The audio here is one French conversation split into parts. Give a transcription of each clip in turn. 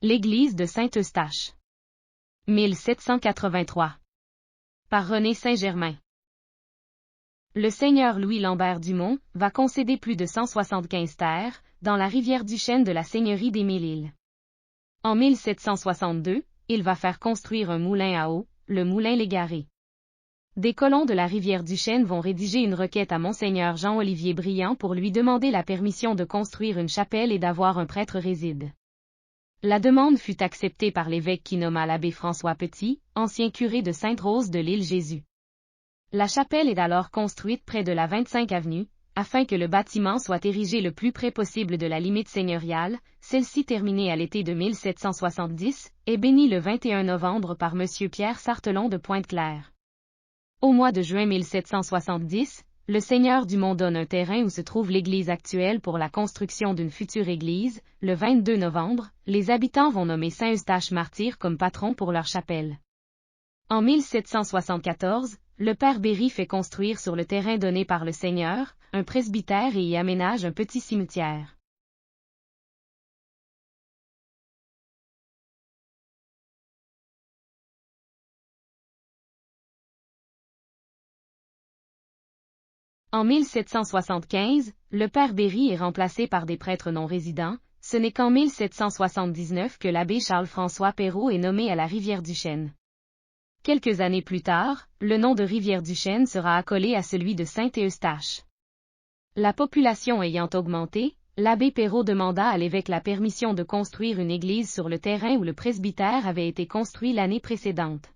L'église de Saint-Eustache. 1783. Par René Saint-Germain. Le seigneur Louis Lambert Dumont va concéder plus de 175 terres, dans la rivière du Chêne de la seigneurie des Mille-Îles. En 1762, il va faire construire un moulin à eau, le moulin Légaré. Des colons de la rivière du Chêne vont rédiger une requête à Monseigneur Jean-Olivier Briand pour lui demander la permission de construire une chapelle et d'avoir un prêtre réside. La demande fut acceptée par l'évêque qui nomma l'abbé François Petit, ancien curé de Sainte-Rose de l'île Jésus. La chapelle est alors construite près de la 25 avenue, afin que le bâtiment soit érigé le plus près possible de la limite seigneuriale, celle-ci terminée à l'été de 1770, et bénie le 21 novembre par M. Pierre Sartelon de Pointe-Claire. Au mois de juin 1770, le seigneur Dumont donne un terrain où se trouve l'église actuelle pour la construction d'une future église. Le 22 novembre, les habitants vont nommer Saint-Eustache martyr comme patron pour leur chapelle. En 1774, le père Berry fait construire sur le terrain donné par le seigneur, un presbytère et y aménage un petit cimetière. En 1775, le père Berry est remplacé par des prêtres non résidents. Ce n'est qu'en 1779 que l'abbé Charles-François Perrault est nommé à la Rivière-du-Chêne. Quelques années plus tard, le nom de Rivière-du-Chêne sera accolé à celui de Saint-Eustache. La population ayant augmenté, l'abbé Perrault demanda à l'évêque la permission de construire une église sur le terrain où le presbytère avait été construit l'année précédente.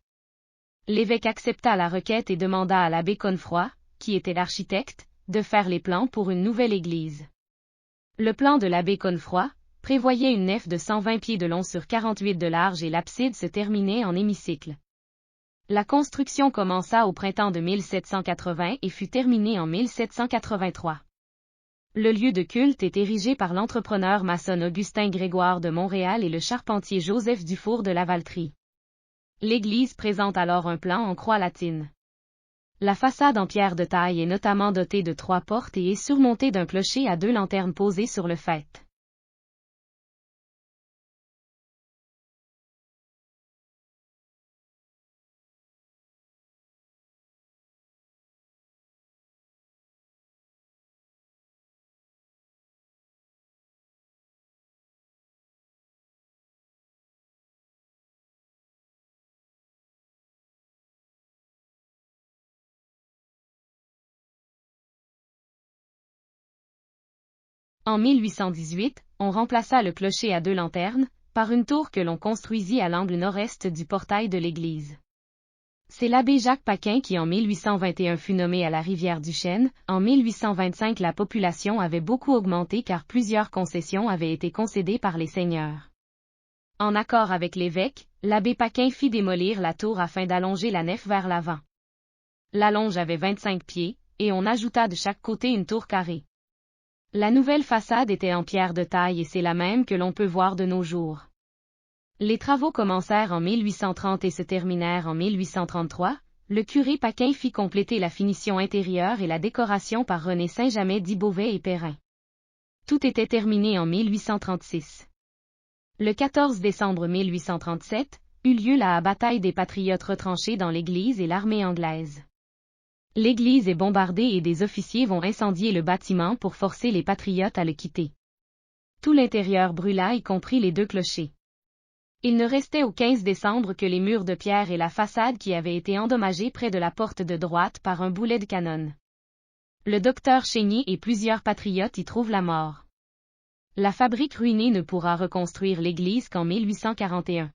L'évêque accepta la requête et demanda à l'abbé Connefroy, qui était l'architecte, de faire les plans pour une nouvelle église. Le plan de l'abbé Connefroy prévoyait une nef de 120 pieds de long sur 48 de large et l'abside se terminait en hémicycle. La construction commença au printemps de 1780 et fut terminée en 1783. Le lieu de culte est érigé par l'entrepreneur maçon Augustin Grégoire de Montréal et le charpentier Joseph Dufour de Lavaltrie. L'église présente alors un plan en croix latine. La façade en pierre de taille est notamment dotée de 3 portes et est surmontée d'un clocher à 2 lanternes posées sur le faîte. En 1818, on remplaça le clocher à 2 lanternes, par une tour que l'on construisit à l'angle nord-est du portail de l'église. C'est l'abbé Jacques Paquin qui en 1821 fut nommé à la Rivière-du-Chêne. En 1825 la population avait beaucoup augmenté car plusieurs concessions avaient été concédées par les seigneurs. En accord avec l'évêque, l'abbé Paquin fit démolir la tour afin d'allonger la nef vers l'avant. La longe avait 25 pieds, et on ajouta de chaque côté une tour carrée. La nouvelle façade était en pierre de taille et c'est la même que l'on peut voir de nos jours. Les travaux commencèrent en 1830 et se terminèrent en 1833. Le curé Paquin fit compléter la finition intérieure et la décoration par René Saint-Jamet d'Ibovet et Perrin. Tout était terminé en 1836. Le 14 décembre 1837, eut lieu la bataille des patriotes retranchés dans l'église et l'armée anglaise. L'église est bombardée et des officiers vont incendier le bâtiment pour forcer les patriotes à le quitter. Tout l'intérieur brûla y compris les 2 clochers. Il ne restait au 15 décembre que les murs de pierre et la façade qui avaient été endommagés près de la porte de droite par un boulet de canon. Le docteur Chénier et plusieurs patriotes y trouvent la mort. La fabrique ruinée ne pourra reconstruire l'église qu'en 1841.